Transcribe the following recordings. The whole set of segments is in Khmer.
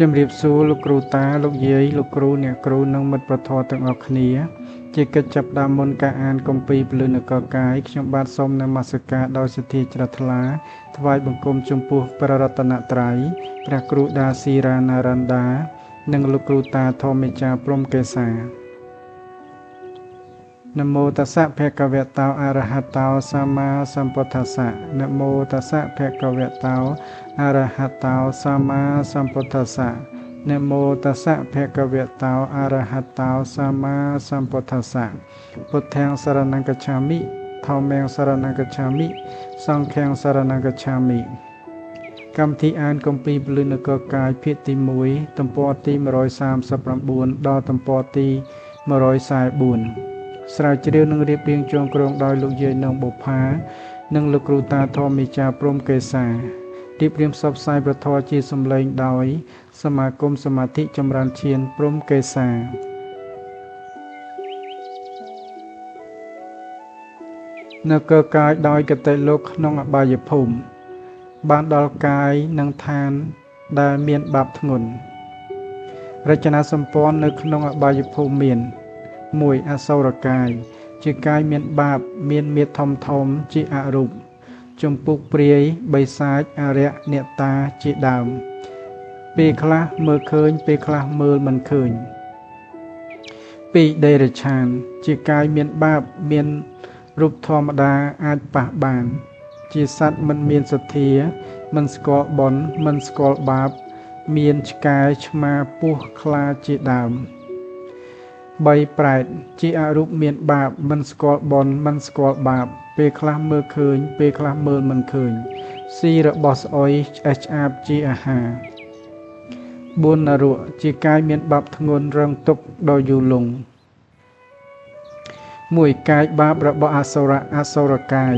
ជំរាបសួរលោកគ្រូតាលោកយាយលោកគ្រូអ្នកគ្រូនិងមិត្តប្រធរទាំងអស់គ្នាជាកិច្ចចាប់ផ្ដើមមុនការអានគម្ពីរពលិនកកាយខ្ញុំបាទសូមនមស្ការដោយសទ្ធាជ្រះថ្លាថ្វាយបង្គំចំពោះព្រះរតនត្រ័យព្រះគ្រូដាស៊ីរាណារណ្ដានិងលោកគ្រូតាធម្មចារព្រំកេសានមោតស្សៈភគវតោអរហតោសម្មាសម្ពុទ្ធស្សៈនមោតស្សៈភគវតោអរហតោសម្មាសម្ពុទ្ធស្សៈនមោតស្សៈភគវតោអរហតោសម្មាសម្ពុទ្ធស្សៈពុទ្ធាំសរណង្កច្ឆាមិធម្មំសរណង្កច្ឆាមិសង្ឃំសរណង្កច្ឆាមិកម្មវិធីអានគម្ពីរពលិនកកាយភាគទី1ទំព័រទី139ដល់ទំព័រទី144ស្រាវជ្រាវនឹងរៀបរៀងជួងក្រុងដោយលោកយាយនៅបុប្ផានិងលោកគ្រូតាធម្មចារព្រំកេសារៀបរៀងផ្សព្វផ្សាយប្រធរជាសម្លេងដោយសមាគមសមាធិចម្រើនឈានព្រំកេសានៅកកាយដោយកតិលោកក្នុងអបាយភូមិបានដល់កាយនិងឋានដែលមានបាបធ្ងន់រចនាសម្ព័ន្ធនៅក្នុងអបាយភូមិមាន1អសុរកាយជាកាយមានបាបមានមាឌធំធំជាអរូបជំពូកព្រាយបិសាចអរិយអ្នកតាជាដើមពេលខ្លះមើលឃើញពេលខ្លះមើលមិនឃើញ2ដេរឆានជាកាយមានបាបមានរូបធម្មតាអាចប៉ះបានជាសត្វមិនមានសទ្ធាមិនស្គាល់បុណ្យមិនស្គាល់បាបមានឆ្កែឆ្មាពស់ខ្លាជាដើម3ប្រែតជាអរូបមានបាបមិនស្គាល់បុណ្យមិនស្គាល់បាបពេលខ្លះមើលឃើញពេលខ្លះមើលមិនឃើញស៊ីរបស់ស្អុយឆ្អេះឆ្អាបជាអាហារ4នរៈជាកាយមានបាបធ្ងន់រងទុក្ខដ៏យូរលង់1កាយបាបរបស់អសុរកាយ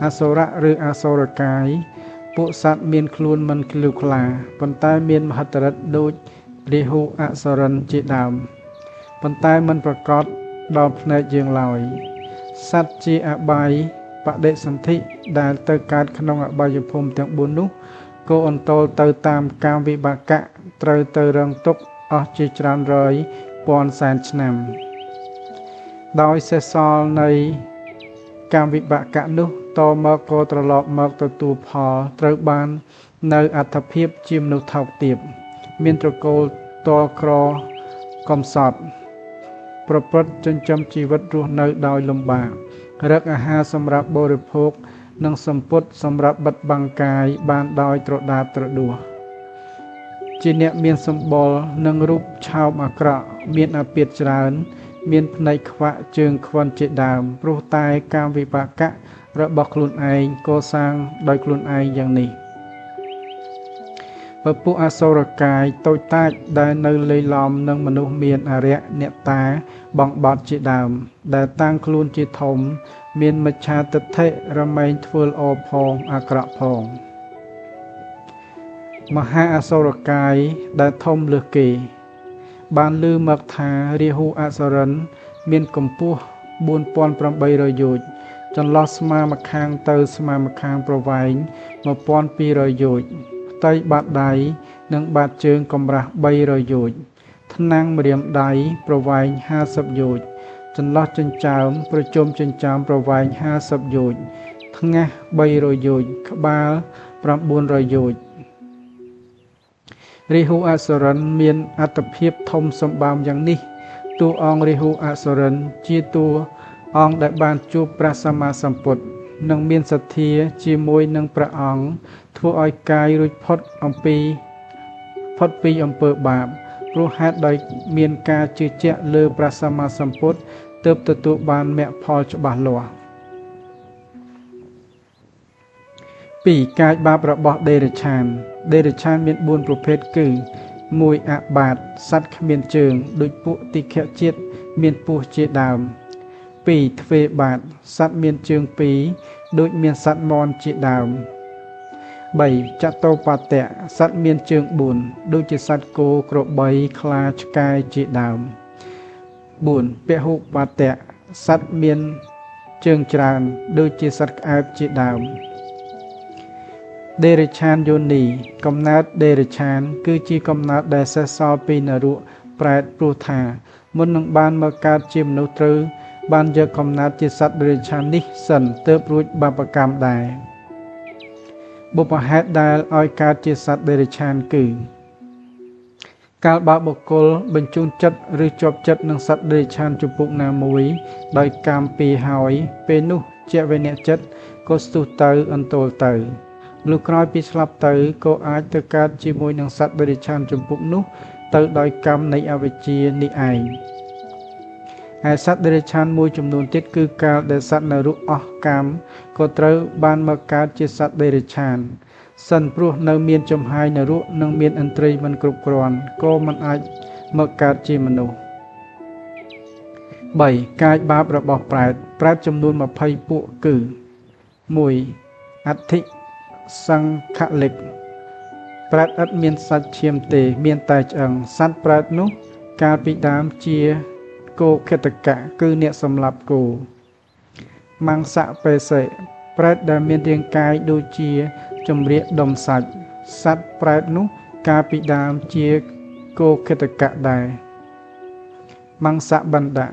អសុរៈឬអសុរកាយពួកសត្វមានខ្លួនមិនឃ្លាវខ្លាប៉ុន្តែមានមហិទ្ធិឫទ្ធិដូចរាហុអសុរិនជាដើមប៉ុន្តែមិនប្រកបដល់ភ្នែកយើងឡើយសត្វជាអបាយបដិសន្ធិដែលទៅកើតក្នុងអបាយភូមិទាំង4នោះក៏អន្តរទៅតាមកាមវិបាកៈត្រូវទៅរងទុក្ខអស់ជាច្រើនរយពាន់សែនឆ្នាំដោយសេសសល់នៃកាមវិបាកៈនោះតមកក៏ត្រឡប់មកទទួលផលត្រូវបាននៅអត្ថភាពជាមនុស្សថោកទាបមានត្រកូលតក្រកំសត់ប្រព្រឹត្តចិញ្ចឹមជីវិតរស់នៅដោយលំបាករកអាហារសម្រាប់បរិភោគនិងសម្ពុតសម្រាប់បិទបាំងកាយបានដោយត្រដាតត្រដួសជាអ្នកមានសម្បុរនិងរូបឆោមអាក្រក់មានអាពាធច្រើនមានភ្នែកខ្វាក់ជើងខ្វិនជាដើមព្រោះតែកាមវិបាកៈរបស់ខ្លួនឯងកសាងដោយខ្លួនឯងយ៉ាងនេះពពួកអសុរកាយតូចតាចដែលនៅលេីឡំនឹងមនុស្សមានអរិយអ្នកតាបងបត់ជាដើមដែលតាំងខ្លួនជាធំមានមច្ឆាទិដ្ឋិរមែងធ្វើល្អផងអាក្រក់ផងមហាអសុរកាយដែលធំលើសគេបានឮមកថារាហុអសុរិនមានកម្ពស់4800យោជន៍ចន្លោះស្មាម្ខាងទៅស្មាម្ខាងប្រវែង1200យោជន៍ផ្ទៃបាតដៃនិងបាតជើងកម្រាស់300យោជន៍ថ្នាំងម្រាមដៃប្រវែង50យោជន៍ចន្លោះចិញ្ចើមប្រជុំចិញ្ចើមប្រវែង50យោជន៍ថ្ងាស300យោជន៍ក្បាល900យោជន៍រាហុអសុរិនមានអត្តភាពធំសម្បើមយ៉ាងនេះតួអង្គរាហុអសុរិនជាតួអង្គដែលបានជួបព្រះសម្មាសម្ពុទ្ធនិងមានសទ្ធាជាមួយនឹងព្រះអង្គធ្វើឲ្យកាយរួចផុតពីអំពើបាបព្រោះហេតុដោយមានការជឿជាក់លើព្រះសម្មាសម្ពុទ្ធទើបទទួលបានមគ្គផលច្បាស់លាស់2កាយបាបរបស់ដេរឆានមាន4ប្រភេទគឺ1អបាទសត្វគ្មានជើងដូចពួកតិខៈជាតិមានពស់ជាដើម2ទ្វេបាទសត្វមានជើង2ដូចមានសត្វមាន់ជាដើម3ចតុបតៈសត្វមានជើង4ដូចជាសត្វគោក្របីខ្លាឆ្កែជាដើម4ពហុបតៈសត្វមានជើងច្រើនដូចជាសត្វក្អែបជាដើម ដេរិឆានយោនីកំណើតដេរិឆានគឺជាកំណើតដែលសេសសល់ពីនរកប្រែតព្រោះថាមុននឹងបានមកកើតជាមនុស្សត្រូវបានយកកំណើតជាសត្វដេរិឆាននេះសិនទើបរួចបាបកម្មដែរបុព្វហេតុដែលឲ្យកើតជាសត្វដេរិឆានគឺកាលបើបុគ្គលបញ្ជូនចិត្តឬជាប់ចិត្តនឹងសត្វដេរិឆានជំពូកណាមួយដោយកម្មពីហើយពេលនោះជាវេនៈចិត្តក៏ស្ទុះទៅអន្ទោលទៅលុះក្រោយពីស្លាប់ទៅក៏អាចទៅកើតជាមួយនឹងសត្វដេរិឆានជំពូកនោះទៅដោយកម្មនៃអវិជ្ជានេះឯងហើយសត្វដេរិឆានមួយចំនួនទៀតគឺកាលដែលសត្វនរកអស់កម្មក៏ត្រូវបានមកកើតជាសត្វដេរិឆានសិនព្រោះនៅមានចំហាយនរកនិងមានឥន្ទ្រីមិនគ្រប់គ្រាន់ក៏មិនអាចមកកើតជាមនុស្ស3កាយបាបរបស់ប្រែតចំនួន20ពួកគឺ1អធិសង្ខលិកប្រែតឥតមានសាច់ឈាមទេមានតែឆ្អឹងសត្វប្រែតនោះកាលពីដើមជាគោខេតកៈគឺអ្នកសម្លាប់គោមង្សបេសេប្រែតដែលមានរាងកាយដូចជាចម្រៀកដុំសាច់សត្វប្រែតនោះកាលពីដើមជាគោខេតកៈដែរមង្សបណ្ឌៈ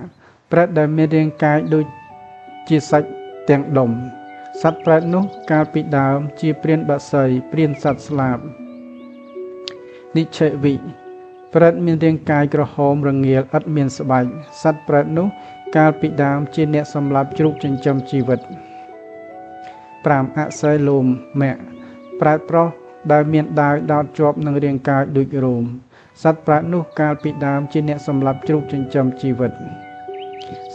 ប្រែតដែលមានរាងកាយដូចជាសាច់ទាំងដុំសត្វប្រែតនោះកាលពីដើមជាព្រានបក្សីព្រានសត្វស្លាបនិច្ឆេវិប្រែតមានរាងកាយក្រហមរងាលឥតមានស្បែកសត្វប្រែតនោះកាលពីដើមជាអ្នកសម្លាប់ជ្រូកចិញ្ចឹមជីវិត5អសេលោមមៈប្រែតប្រុសដែលមានដាវដោតជាប់នឹងរាងកាយដូចរោមសត្វប្រែតនោះកាលពីដើមជាអ្នកសម្លាប់ជ្រូកចិញ្ចឹមជីវិត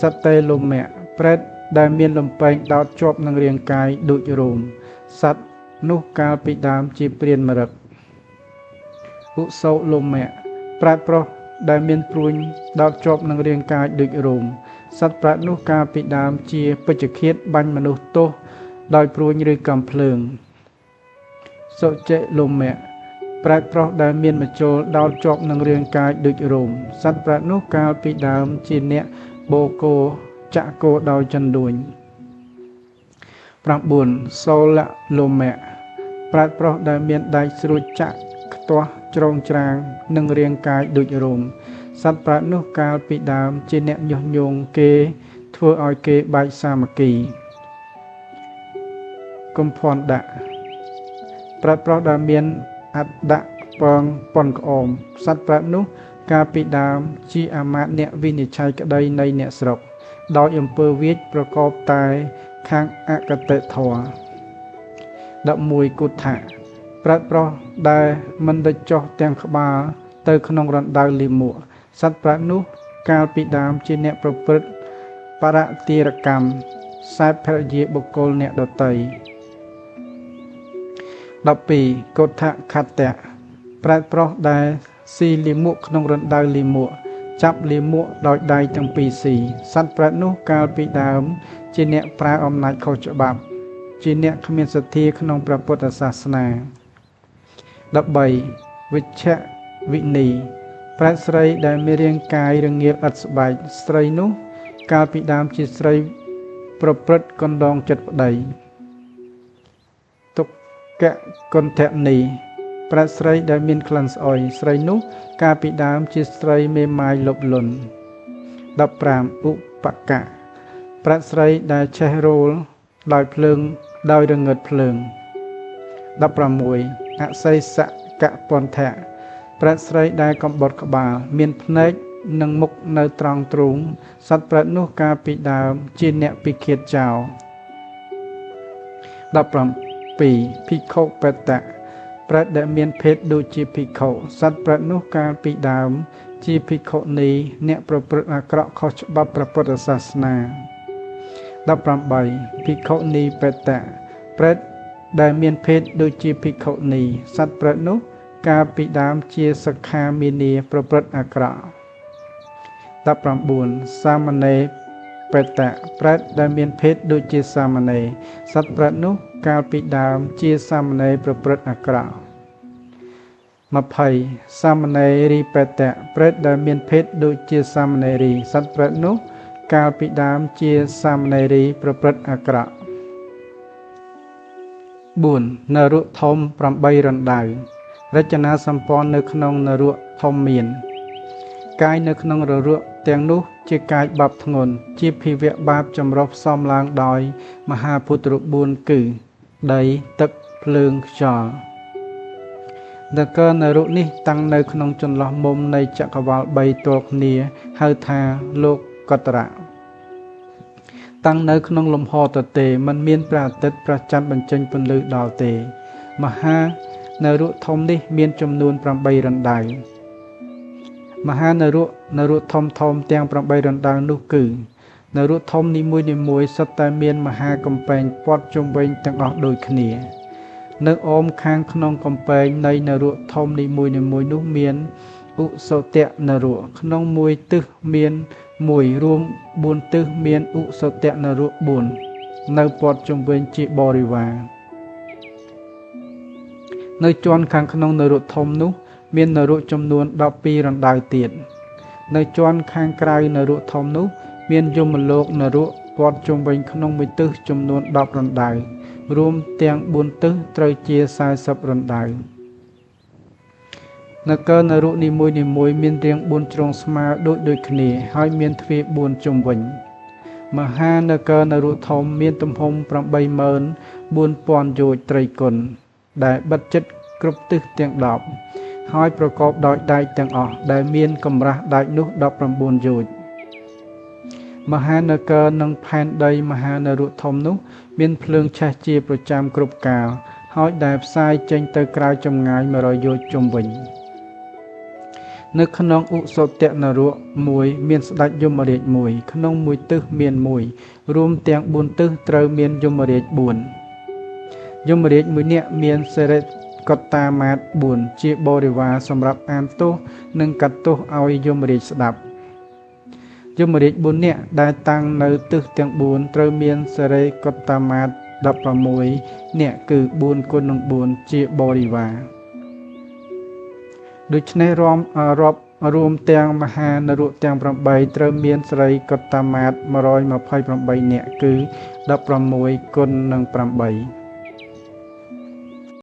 សត្វតេលោមៈប្រែតដែលមានលំពែងដោតជាប់នឹងរាងកាយដូចរោមសត្វនោះកាលពីដើមជាព្រានមរឹកឧសោលោមៈប្រែតប្រុសដែលមានព្រួញដោតជាប់នឹងរាងកាយដូចរោមសត្វប្រែតនោះកាលពីដើមជាពេជ្ជឃាតបាញ់មនុស្សទោសដោយព្រួញឬកំភ្លើងសុចេលោមៈប្រែតប្រុសដែលមានមជុលដោតជាប់នឹងរាងកាយដូចរោមសត្វប្រែតនោះកាលពីដើមជាអ្នកបោកោចាក់គោដោយចន្ទួញ9សូលលោមៈប្រែតប្រុសដែលមានដែកស្រួចចាក់ខ្ទាស់ជ្រងច្រាងនឹងរាងកាយដូចរោមសត្វប្រែតនោះកាលពីដើមជាអ្នកញុះញង់គេធ្វើឲ្យគេបែកសាមគ្គីកំភ័ណ្ឌដាក់ប្រែតប្រុសដែលមានអត្តដាក់ពងប៉ុនក្អមសត្វប្រែតនោះកាលពីដើមជាអាមាត្យអ្នកវិនិច្ឆ័យក្តីនៃអ្នកស្រុកដោយអំពើវាចប្រកបតែខាងអកតេធម៌11គុដ្ឋៈប្រែតប្រុសដែលមិនដេចចុះទាំងក្បាលទៅក្នុងរណ្ដៅលិមួកសត្វប្រែតនោះកាលពីដើមជាអ្នកប្រព្រឹត្តបរទារកម្មខ្សែភរិយាបុគ្គលអ្នកដទៃ12គុដ្ឋខត្តៈប្រែតប្រុសដែលស៊ីលិមួកក្នុងរណ្ដៅលិមួកចាប់លិមួកដោយដៃទាំងពីរស៊ីសត្វប្រែតនោះកាលពីដើមជាអ្នកប្រើអំណាចខុសច្បាប់ជាអ្នកគ្មានសទ្ធាក្នុងព្រះពុទ្ធសាសនា13វិជ្ជវិនីប្រែតស្រីដែលមានរាងកាយរងាលឥតស្បែកស្រីនោះកាលពីដើមជាស្រីប្រព្រឹត្តកណ្ដងចិត្តប្តីទុក្កកន្ធនីប្រែតស្រីដែលមានក្លិនស្អុយស្រីនោះកាលពីដើមជាស្រីមេម៉ាយលុបលន់15ឧបកៈប្រែតស្រីដែលឆេះរោលដោយភ្លើងដោយរងឹតភ្លើង16អសិសកពន្ធៈប្រែតស្រីដែលកំបុតក្បាលមានភ្នែកនិងមុខនៅត្រង់ទ្រូងសត្វប្រែតនោះកាលពីដើមជាអ្នកពិឃាតចោល17ភិក្ខុបេតៈប្រែតដែលមានភេទដូចជាភិក្ខុសត្វប្រែតនោះកាលពីដើមជាភិក្ខុនីអ្នកប្រព្រឹត្តអាក្រក់ខុសច្បាប់ព្រះពុទ្ធសាសនា18ភិក្ខុនីបេតៈប្រែតដែលមានភេទដូចជាភិក្ខុនីសត្វប្រែតនោះកាលពីដើមជាសិក្ខាមានីប្រព្រឹត្តអាក្រក់19សាមណេរបេតៈប្រែតដែលមានភេទដូចជាសាមណេរសត្វប្រែតនោះកាលពីដើមជាសាមណេរប្រព្រឹត្តអាក្រក់20សាមណេរីបេតៈប្រែតដែលមានភេទដូចជាសាមណេរីសត្វប្រែតនោះកាលពីដើមជាសាមណេរីប្រព្រឹត្តអាក្រក់ 4. នរុធំ8រណ្ដៅរចនាសម្ព័ន្ធនៅក្នុងនរុធំមានកាយនៅក្នុងនរុទាំងនោះជាកាយបាបធ្ងន់ជាភាវៈបាបចម្រុះផ្សំឡើងដោយមហាភូតរូប4គឺដីទឹកភ្លើងខ្យល់នគរនរុនេះតាំងនៅក្នុងចន្លោះមុំនៃចក្រវាឡ3ទល់គ្នាហៅថាលោកកតរៈតាំងនៅក្នុងលំហទទេមិនមានព្រះអាទិត្យព្រះច័ន្ទបញ្ចេញពន្លឺដល់ទេមហានរុធំនេះមានចំនួន8រណ្ដៅមហានរុធំទាំង8រណ្ដៅនោះគឺនរុធំនីមួយសុទ្ធតែមានមហាកំពែងព័ទ្ធជុំវិញទាំងអស់ដូចគ្នានៅអមខាងក្នុងកំពែងនៃនរុធំនីមួយនោះមានឧសតៈនរុក្នុងមួយទិសមាន1រួម4ទិសមានឧសតៈនរុ4នៅព័ទ្ធជុំវិញជាបរិវារនៅជាន់ខាងក្នុងនរុធំនោះមាននរុចំនួន12រណ្ដៅទៀតនៅជាន់ខាងក្រៅនរុធំនោះមានយមលោកនរុព័ទ្ធជុំវិញក្នុងមួយទិសចំនួន10រណ្ដៅរួមទាំង4ទិសត្រូវជា40រណ្ដៅនគរនរុនីមួយមានរាង4ជ្រុងស្មើដូចគ្នាហើយមានទ្វារ4ជុំវិញមហានគរនរុធំមានទំហំ 84000 យោជន៍ត្រីគុណដែលបិទជិតគ្រប់ទិសទាំង10ហើយប្រកបដោយដែកទាំងអស់ដែលមានកម្រាស់ដែកនោះ19យោជន៍មហានគរនិងផែនដីមហានរុធំនោះមានភ្លើងឆេះជាប្រចាំគ្រប់កាលហើយដែលផ្សាយចេញទៅក្រៅចម្ងាយ100យោជន៍ជុំវិញនៅក្នុងឧសតៈនរុ1មានស្ដេចយមរាជ1ក្នុងមួយទិសមាន1រួមទាំង4ទិសត្រូវមានយមរាជ4យមរាជ1នាក់មានសិរិកត្តាមាត្រ4ជាបរិវារសម្រាប់អានទោសនិងកាត់ទោសឲ្យយមរាជស្ដាប់យមរាជ4នាក់ដែលតាំងនៅទិសទាំង4ត្រូវមានសិរិកត្តាមាត្រ16នាក់គឺ4គុណនឹង4ជាបរិវារដូច្នេះរាប់រួមទាំងមហានរុទាំង8ត្រូវមានសិរិកត្តាមាត្រ128នាក់គឺ16គុណនឹង8